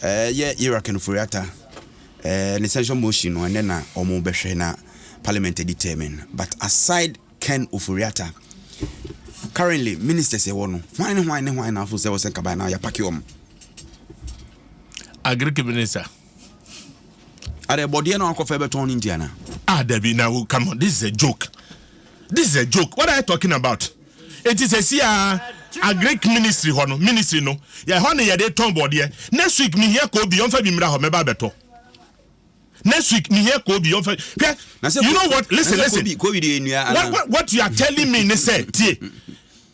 Yeah, you reckon for yata. An essential motion and then omo behwe na parliament determine. But aside Ken Oforiatta, currently minister say why now for say was nkaba na ya pakiom. Agric minister. Are the body na akọ febe ton Indiana. Debbie, now come on, this is a joke. This is a joke. What are you talking about? It is a Greek ministry ministry no. Ya hono ye dey ton body. Next week me here ko bi on fa bi mra ho meba beto. Next week me here ko bi on fa. You know what? Listen. What you are telling me ne say tie.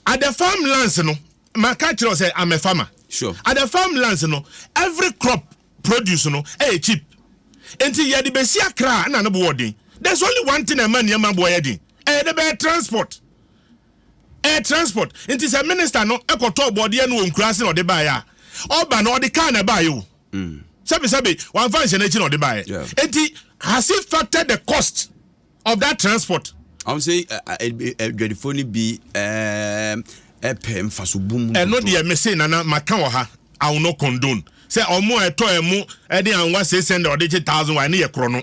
At the farmlands no, my country say I'm a farmer. Sure. At the farmlands no, every crop produce no cheap. Until you the besi Ankrah na no boarding. There's only one thing a man yama boy heading. The transport. Air transport. It is a minister no ekoto body no Ankrah no de buy ya. Oba no the car na buy you. Sabi one function no de buy. Enti has it factored the cost of that transport? I would say the phone be pem faso boom. No the me say na maka wo ha. I will not condone. Say omo eto emu e dey anwa say send or 1,000 why na krono.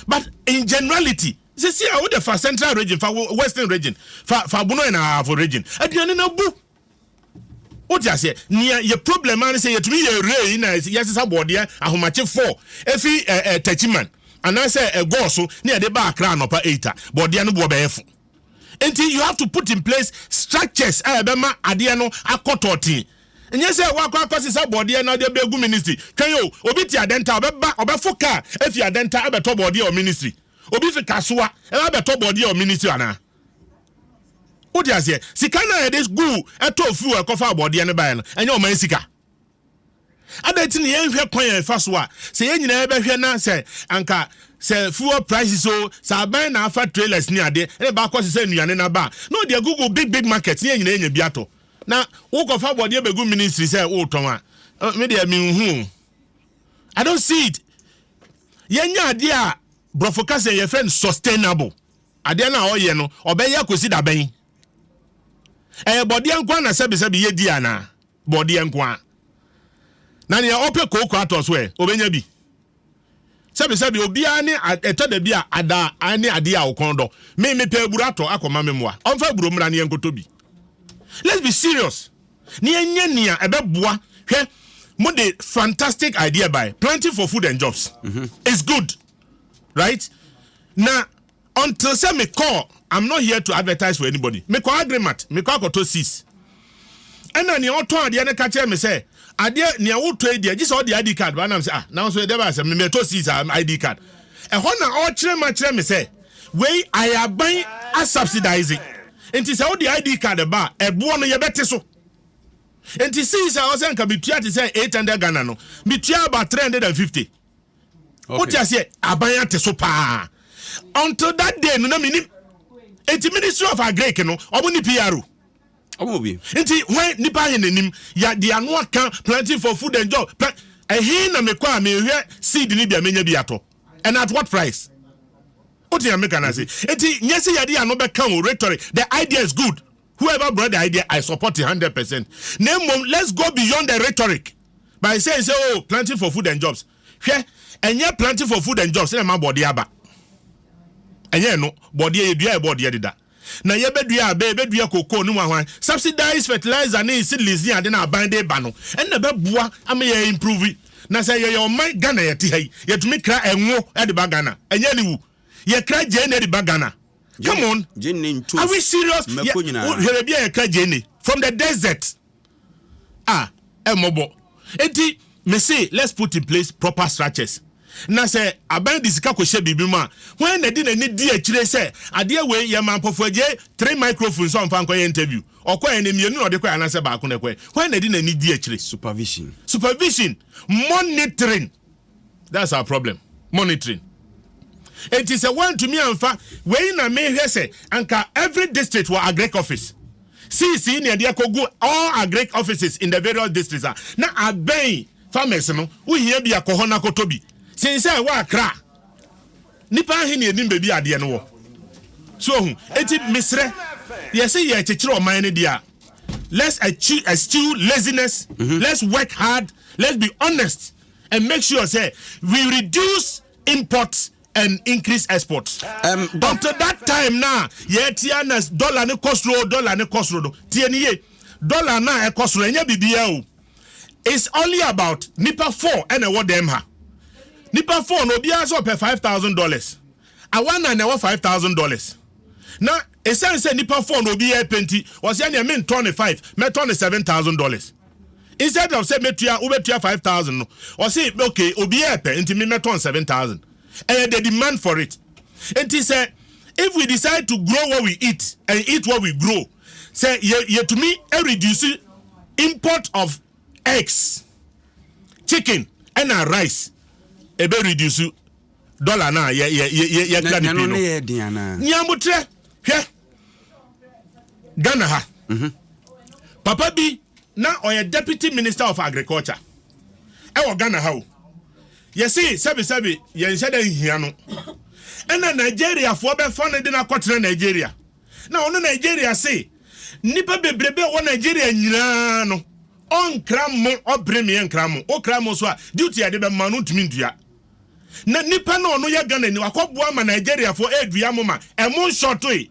But in generality, see how the for central region, for western region, for Buno and for region. Aduane na bu. What you say? Near your problem man say to me ye re na yes body ahomache 4. Efi techiman. And I say a go so near the back crown up 8. Body no bo befu. Until you have to put in place structures bema adiano akototi. And yes, I walk across his body and other begu ministry. Can you obit your dental or foka if you are dental about top body or ministry? Obi for Kasua, about top body or ministry. What do you say? Sikana this goo a tofu a coffee body and a ban and your Mexica. I don't think you have point first one. Say, you never hear now say, Ankrah. Say fuel prices so buy na for trailers near there. And back was saying you are in a bar. No, they Google big markets near in Biato. Now, walk of our body a good ministry say, oh, Toma. Maybe I mean, I don't see it. Yenya dear, Brofocus and your friend sustainable. Adena or yeno, or be ya consider bay. Body and quan, I said, ye diana. Body and quan. Nani open coke out as well, Obenyabi. Sabi obiani eto de bia ada ani adia okondo. Me pe burato akoma memwa. Onfa buromra ne enkotobi. Let's be serious. Ni enya ebeboa hwe mo de fantastic idea by planting for food and jobs. It's good. Right? Now until say me call, I'm not here to advertise for anybody. Me call agreement, me call to 6. And then you auto ade na ka che me say ade ne awoto ade just all the ID card but am say now so dey ba say me to 6 ID card. E ho na Otchere me say we I aban a subsidizing. Enti say all the ID card ba ebo no ye bete so. Enti see say o say nka bitua te say 800 Ghana no. Bitua about 350. What you say aban ate so pa. Until that day no na minim. Enti Ministry of Agric no obo ni PRO. Inti when nipa henenim ya the anwa can planting for food and job. He na me kwa me hwe seed ni bia menya biato. And at what price? What you make an say? Inti nyese ya dia no be kan rhetoric. The idea is good. Whoever brought the idea, I support it 100%. Name let's go beyond the rhetoric. By saying say oh planting for food and jobs. Hwe enye planting for food and jobs na ma body aba. Enye no body e dua e body dida. Na ye bedua bedua koko no hwan subsidized fertilizer na seedlings ni ade na abande ba no en na beboa am ye improve na say ye my Ghana ye ti hai ye tumi kra enwo e de ba Ghana enye ni wu ye kra je na de ba Ghana. Come on, are we serious? Here be ye kra je from the desert emobo enti me say let's put in place proper structures. Na say aban disika ko she bibi ma when na di na ni di akire say ade we ye man pofoje 3 microphones on fan ko interview okoye ne mienu no de ko anase ba ko ne ko when na di na ni di akire supervision monitoring. That's our problem. Monitoring. It is a one to me anfa we na me hwe say anka every district wa agric office see ne de ko go all agric offices in the various districts na aban farmers no we here bia ko hona ko tobi. Since I wa Ankrah nipa hin enim bebi ade no wo so eti misre yes say ye chechire o man ne dia let's eschew laziness. Let's work hard, let's be honest and make sure say we reduce imports and increase exports. Until that time now, tianas dollar ne cost road, tianye dollar na e cost road, BBL. It's only about nipa 4 and a what them ha. Nipa 4 no be as up $5,000. I want na $5,000. Now, a sense say nipa 4 no be a penty was any mean 25, me $7,000. Instead of say metua ubetua 5,000 or say okay obi epe nti me meton 7,000 and the demand for it. And he said if we decide to grow what we eat and eat what we grow, say ye to me reduce import of eggs, chicken and rice e be reduce dollar na ye nyamutre hwe Ghana ha papa bi na oye deputy minister of agriculture e wo Ghana ha o ye see sebi ye nhyɛ da hia no ɛna Nigeria fo be fa ne de na kɔtena Nigeria na ono Nigeria say nipa bebrebe wo Nigeria nyina no on kramo obremi nkramo o kramo so a duty ade be ma no ntumi ndua na nipa na ono ye Ghana ni wakɔboa ma Nigeria fo edua mo ma emo shortoi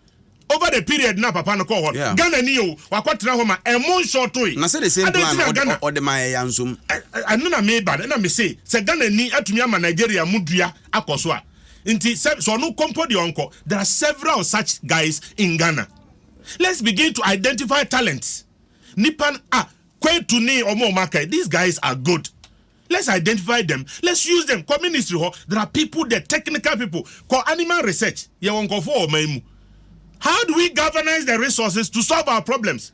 over the period na papa no call Ghana ni o wakɔtena ho ma emo shortoi na say the same plan or the my yansum anu na me bad na me say Ghana ni atumi ama Nigeria mudua akoso a nti so no kompo de onko. There are several such guys in Ghana. Let's begin to identify talents. Nipan kwetu ni omo market. These guys are good. Let's identify them. Let's use them. Ministry, there are people, the technical people. Call animal research. How do we galvanize the resources to solve our problems?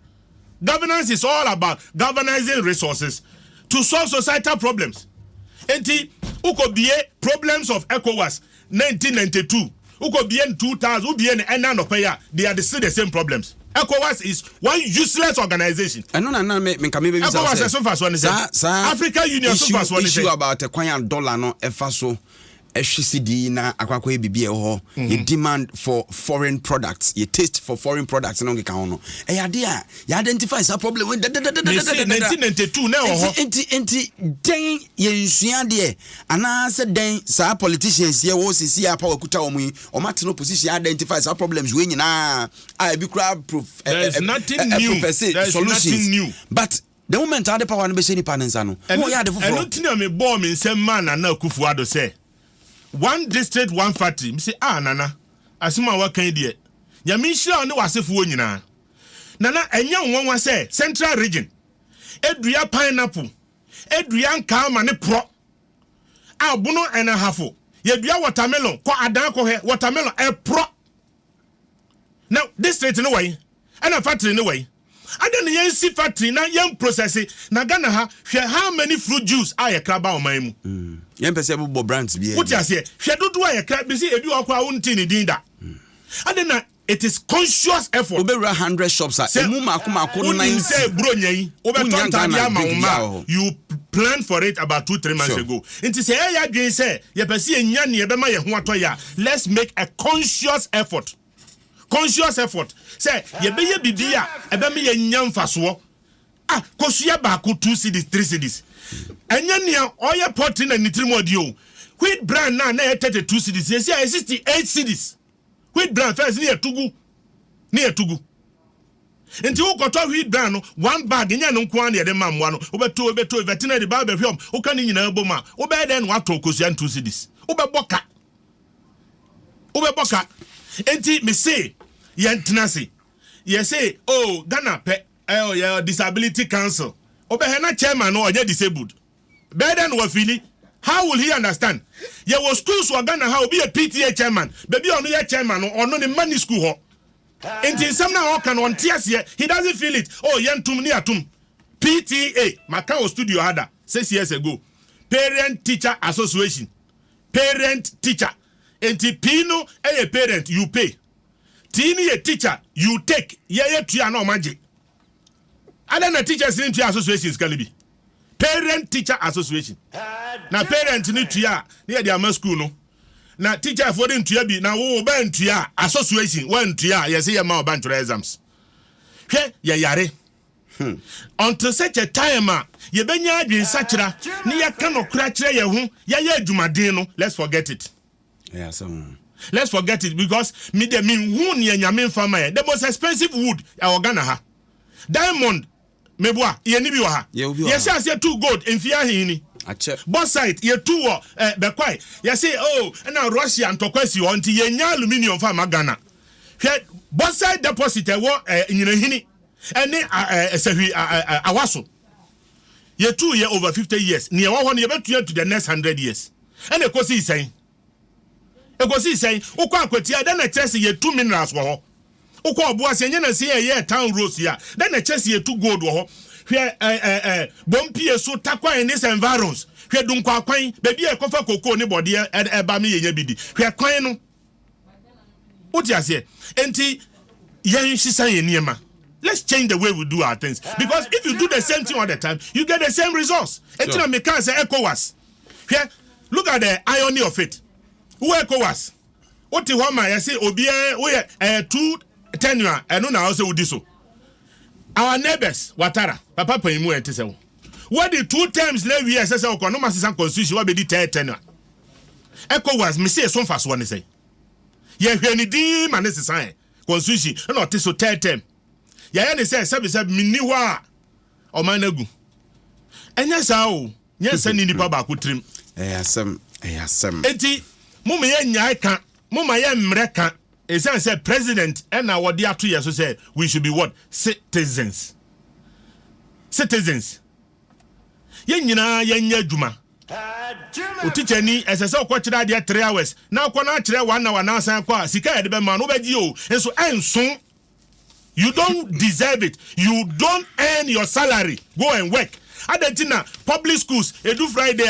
Governance is all about galvanizing resources to solve societal problems. Enti uko biye problems of ECOWAS 1992. Uko biye 2000. Uko biye ena no paya. They are still the same problems. ECOWAS is one useless organization. I know ECOWAS is so fast one is African Union so fast one is issue about a $1 no efaso HCD na akwakwa bibi ho the demand for foreign products, your taste for foreign products no get on no e ya dey you identify some problem with 1992 na ho enti den ye nsua de ana se den sa politicians ye wo sisi ya power kuta omu o mate no position identify some problems we nyina I be crowd proof nothing new. There's nothing new. But the moment I the power no be say ni panensa no mo ya de fofo eno tini me ball me nsem man na Akufuado say one district one factory me say nana asuma wa kan de ya me hira ne wasefo nyina nana enya wonwa say central region edua pineapple edua nka ma ne pro abuno ena hafo ye dua watermelon ko adan ko he watermelon e pro now district no way and a factory no way and then yen see factory na yen process na Ghana ha hwe how many fruit juice aye kraba o man mu yen pese bo brands bi what you say hwe dodo aye kraba bi say ebi okwa wonti ni din da and then it is conscious effort obewura 100 shops emu mako 9 say bro nyan obeton tadia ma you plan for it about 2-3 months ago it is say ya dwen say ye pese enya ne ye be ma ye ho atoya let's make a conscious effort say ye be ye bibia e be me ye nyam faso kosua ba ko 2 cedis 3 cedis enya ne oye pot na nitrimo di o wheat brand na 32 cedis ye say 68 cedis wheat brand first ne tugu enti wo koto wheat brand no one bag nya no nko an ye de mamwa no obeto veterinary ba be hwom wo kan nyina boma wo be den wato kosua 2 cedis wo be boka enti me say yentenase ye say oh Ghana pe your disability council obehena chairman no oje disabled burden wa fili how will he understand ye was schools wa Ghana how be a PTA chairman baby onu ye chairman no ono ne money school ho enti some na kan on tears here he doesn't feel it oh yentum ni atum PTA Macau studio hada 6 years ago parent teacher association parent teacher enti pino a parent you pay tini a teacher you take ye tua na omaje adana teachers in tua associations can be parent teacher association na parent ni tua near their school no na teacher for them tua bi na wo ba ntua association one tua ye say ye ma ba ntura exams hwe ye yare Until such a time, ye benya adwin sachira, ni ya kano kra kire ye ho, ya ye adwumaden no, let's forget it. Yeah, some. Let's forget it because me de me hu ne nyame fama ye. The most expensive wood e Ghana ha. Diamond meboa ye ni bi wa ha. Ye say 2 gold enfia hin ni. Bauxite ye 2 bekwai. Ye say oh na Russia ntokwasi ho nti ye nya aluminium fama Ghana. Hwe bauxite deposit e wo nyina hini. Ene sehwi awaso. Ye 2 year over 50 years. Ne ye wo ho ne ye betua to the next 100 years. Ene kosi sen. Egosi say ukwa akwatia then na chese ye 2 minerals wo ho ukwa oboase nya na say ye town rose ya then na chese ye 2 gold wo ho hwe bompie so takwa in this environs hwe dunkwa kwan baby e kofa koko ni bode e ba me yenya bidi hwe kwan no oti ase enti yen hisa ye niema. Let's change the way we do our things because if you do the same thing all the time you get the same results. Enti na me kan say ECOWAS hwe look at the irony of it. Who ECOWAS? What the woman I say Obie we 2 tenure and no also would so. Our neighbors, Watara, Papa Paimu and Tessel. What the 2 times levy SSL Konomas constitution will be the 3rd tenure. ECOWAS, me say some fast one say. Ye any dim and this sign. Constitution, and not so 3rd term. Ya any say, Miniwa or Managu. And yes, yes, any papa could trim. Some. Eti Muma ye nyai kan, muma ye mre kan. Esan say president and our dear 2 years so say we should be what? Citizens. Citizens. Ye nyina ye nya adwuma. Otchere ni esese okwokyera de 3 hours. Na okwo na kyere 1 hour na san kwa sika ye de be ma no be gi o. Enso enso. You don't deserve it. You don't earn your salary. Go and work. Adentina public schools edu Friday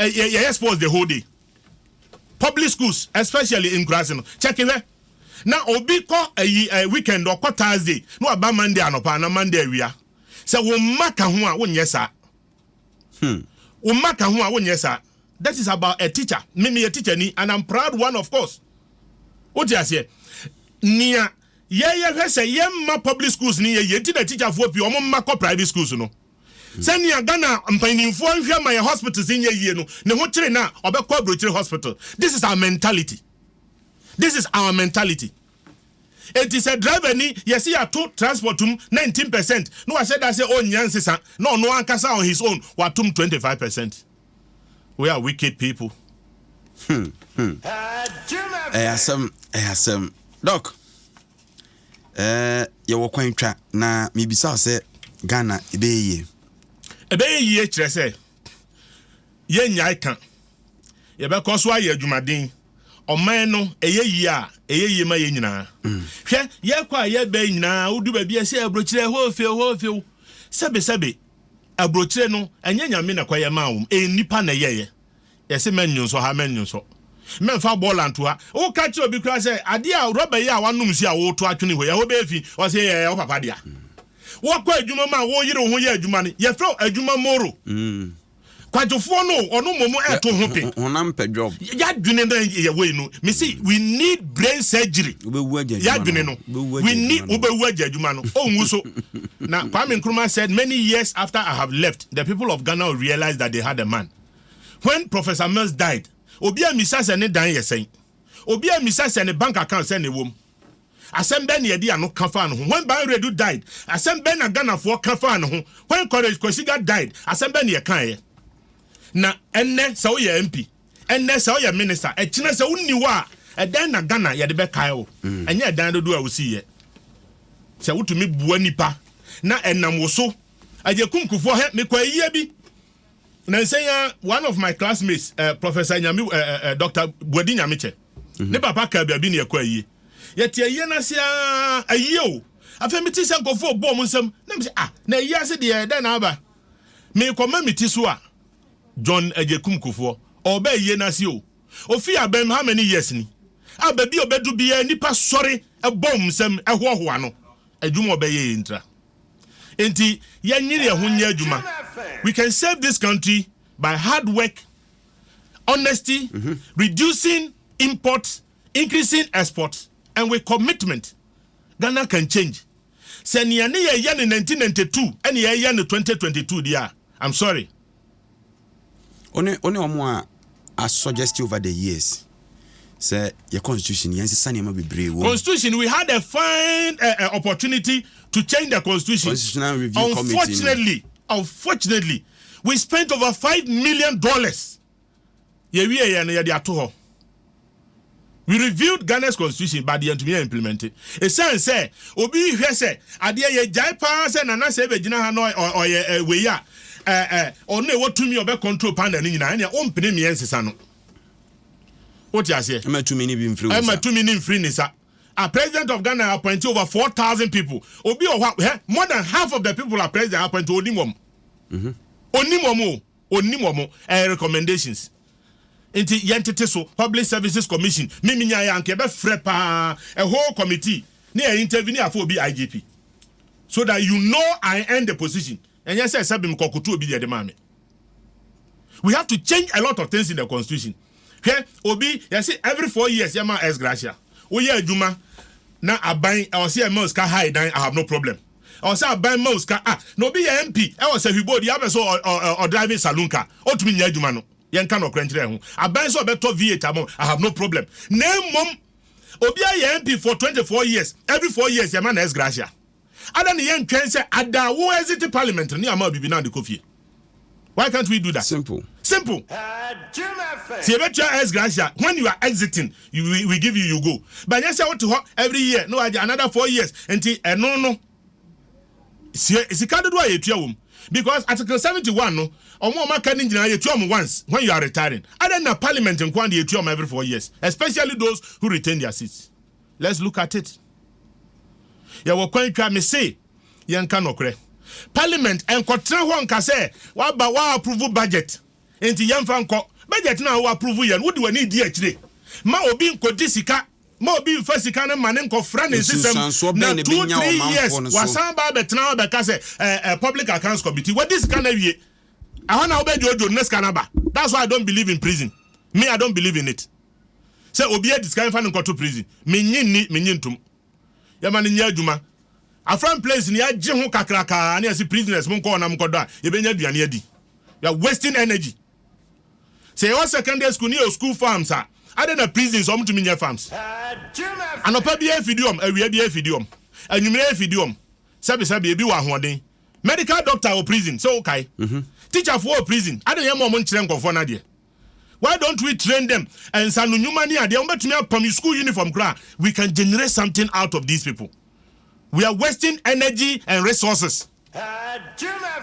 ye sports the whole day. Public schools, especially in Grasino. Check it. Now, obi ko a weekend or Thursday. No about Monday anopa na Monday we are. So we maka ho a won yesa. We maka ho a won yesa. That is about a teacher. Me a teacher ni and I'm proud one of course. What you say? Nia ye say ye ma public schools ni ye ti the teacher for pi o ma private schools no. Send ya Ghana mpaninfo nhwe my hospitals in ye no ne ho kire na obekọ Brochire hospital. This is our mentality. This is our mentality. It is a driver ni yes ya to transport 19%. No I said that say oh nyansesa no ankasa on his own watum 25%. We are wicked people. Some doc you wo kwantwa na mebisa say Ghana ebeye ye kyerɛ sɛ ye nyai kan ye be kɔ so aye adwumaden ɔman no eye yie ma ye nyinaa hwɛ ye kɔ a ye be nyinaa wodu ba bia sɛ Brochire ho sebe Brochire no enye nyame na kɔ ye ma wo nipa na ye se menyu so ha menyu so memfa ball antoa wo ka kyerɛ obi kura sɛ ade a rɔba ye a wanum si a wo to atwene ho ye ho be fi o se ye wo papa dia wo kwa adwuma ma wo yire ho ye adwuma ne ye fro adwuma moro kwadwofo no ono momo eto ho pe honam pe job ya dwene na ye we no me see we need brain surgery ya dwene no we need obewu adwuma no onwu so na Kwame Nkrumah said many years after I have left the people of Ghana will realize that they had a man. When Professor Mills died obi a misa se ne dan yesen obi a misa se ne bank account se ne wom Assemble ne yedi ano kafa no ho. When Banredu died, assemble na Ghana for kafa no ho. When College Kosiga died, assemble ne kan ye. Na enne se wo ye MP, enne se wo ye minister, e kine se wonni wa, e dan na Ghana ye de be kai wo. Enye dan dodo a wo si ye. Se wotumi bua nipa na enam wo so. Aje kunkufo he me kwa yie bi. Na say one of my classmates, Professor Nyami, Dr. Bwedi Nyamiche. Ne papa ka bia bi ne kwa yie. Yet ye na sia ayo afemiti se nkofo bom nsem na me na iya se de den aba me community so a John Ejekum Kufo oba ye na si o ofi abem how many years ni aba bi obedu bia nipa sori bom nsem ehoho ano adwuma oba ye intra enti ye nyire ho nya adwuma. We can save this country by hard work, honesty, reducing imports, increasing exports. And with commitment, Ghana can change. Senia ne ye in 1992 and ye in 2022 dia. I'm sorry. Only omo I suggest over the years. Say your constitution Constitution, we had a fine opportunity to change the constitution. Constitutional Review Unfortunately, we spent over $5 million. We reviewed Ghana's constitution, but the entire implemented. A sense say, Obi say, Adia ye jai pass and anase be jina hanoi or we ya or ne what to me about control panda in your own premiums. What you say? I'm too many influence. I'm too many influence. A president of Ghana appointed over 4,000 people. Obi more than half of the people are president appointed only Onimomo recommendations. Into Yentity so Public Services Commission. Mimi Nyanke be frepa a whole committee near intervene for be IGP. So that you know I end the position. And yes, I said Kokutu be the demand. We have to change a lot of things in the constitution. Okay, Obi, you see every 4 years, Yama S Gracia. Oh yeah, Juma. Now I buy I see a mouse car high down, I have no problem. I was a buy mouse car no be MP. I was a body or driving saloon car. Or to me Jumano. Yan cannot crunch there. I buy so better V8 I have no problem. Name mom Obi a MP for 24 years. Every 4 years, Yama S Gracia. Other than the young can say Ada who is it parliament near Mount Bibina the coffee. Why can't we do that? Simple. See, when you are exiting, we give you go. But yes, I want to every year. No, another 4 years. No. See, can't do it. Because Article 71, no, or more marketing once when you are retiring. And then the parliament and quantity every 4 years, especially those who retain their seats. Let's look at it. You will quite me say, Yankanokre. Parliament and Kotra Kase, what approve budget. Into young Franco, budget now approve yan. What do I need DHD? Ma obi kodisika, ma obi fasikana manen ko friend system. Na 2-3 years. Wasamba betna bekase public accounts committee. What this kind of year? I wanna obey Jojo next canaba. That's why I don't believe in prison. Me, I don't believe in it. Say obi this kind of fan go to prison. Me nyin tum. Yamani nya juma. A friend place ni aje ho kakraka na see prisoners mun ko na mun kodo a ye benya duane adi. You are wasting energy. Say your secondary school near school farms are other than prisons to many farms. And opa be fidium, a be fidium. And you may fidium. Sabi be one medical doctor or prison, so okay. Teacher for prison. I don't hear more chenko for nadia. Why don't we train them and sanu numania they want to me from school uniform cra? We can generate something out of these people. We are wasting energy and resources.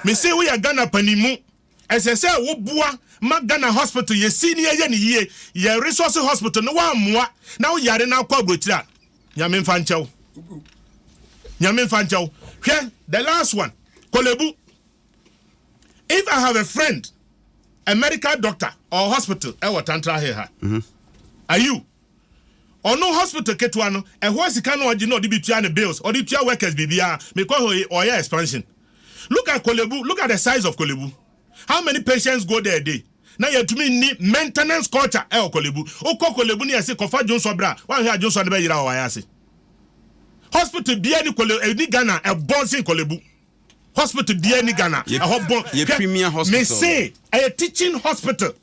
Me say we are gonna panimu. As I say, wo bua Magana Hospital, ye senior ye ye resource hospital no one more. Now yare na kwa brochira. Nyamin fanchao. Here, the last one. Kolebu. If I have a friend, a medical doctor or hospital, I will tantra here. Are you? Or no hospital ketuano, and what's the kind of the bills or the workers BBR because or your expansion. Look at Kolebu, look at the size of Kolebu. How many patients go there a day? Now you to me need maintenance culture. Kolebu. Kolebu ni ase kofa Johnson bra. One here Johnson be yira wa yase. Hospital dia ni Kolebu ni Ghana e bonsin Kolebu. Hospital dia ni Ghana e hobon. Ye premier hospital. Me say a teaching hospital.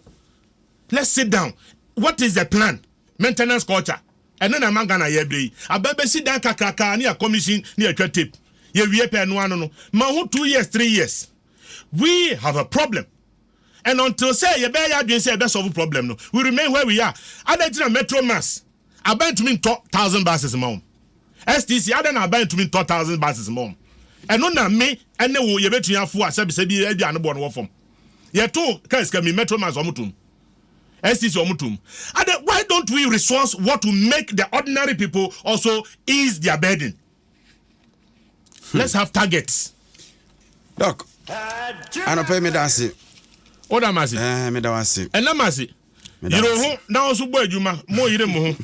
Let's sit down. What is the plan? Maintenance culture. And then I'm Ghana ye be. Abebe sit down kakaka ni a commission ni a tape. Ye wie pe no ano no. Ma ho 2 years, 3 years. We have a problem. And until say you better say best solve problem no, we remain where we are. Other metro mass. I buy to me 1,000 buses mom. STC I don't buy to me 1,000 buses mom. And no me and no you better you for say be an born war from. You too can me metro mass omutum. STC omutum. And why don't we resource what will make the ordinary people also ease their burden? Let's have targets. Doc. Ana pay me dance. Oda masi. Me da wase. Ena masi. You know now so boy juma mo yire mo ho.